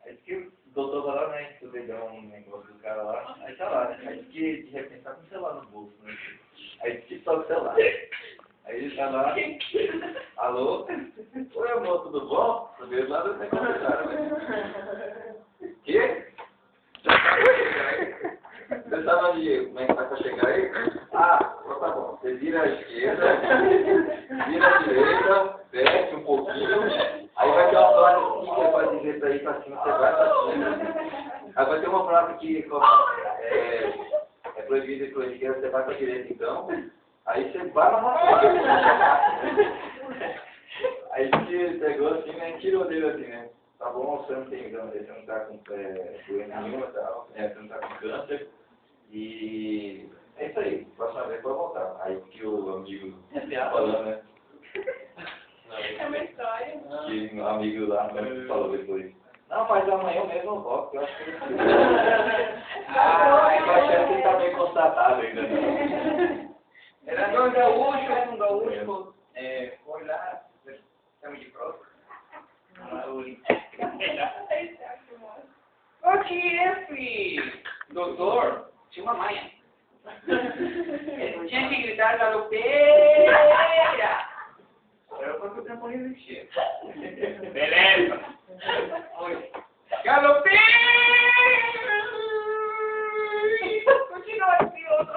Aí que o doutor vai lá, né, que o dedão um negócio do cara lá, aí tá lá, né? Aí que de repente tá com o celular no bolso, né? Aí que toca o celular. Aí ele tá lá, alô? Oi amor, tudo bom? Eu vejo lá do negócio, cara, né? Quê? Você sabe onde, como é que vai pra chegar aí? Ah, então tá bom. Você vira à esquerda, vira à direita, desce um pouquinho, aí vai ter uma placa aqui que é pra dizer pra ir pra cima, você vai pra cima. Aí vai ter uma placa aqui é proibido ir pra esquerda, você vai pra direita então. Aí você vai na matéria. Aí ele pegou assim, né, tirou dele assim, né. Tá bom, você não tem câncer, você não tá com doença nenhuma e tal, você não tá com câncer. E é isso aí, próxima vez pode voltar. Aí que o amigo falando, né? É uma história. Que o amigo lá falou depois. Não, mas amanhã mesmo eu volto, eu acho que ele... eu achei que ele tá bem constatado ainda, né? Era um gaúcho, foi lá, estamos de prova. O que é, filho? Doutor, tinha uma manha. Ele tinha que gritar galopeira. Era porque o tempo não existia. Beleza. Oi. Galopeira! Continua assim, outro.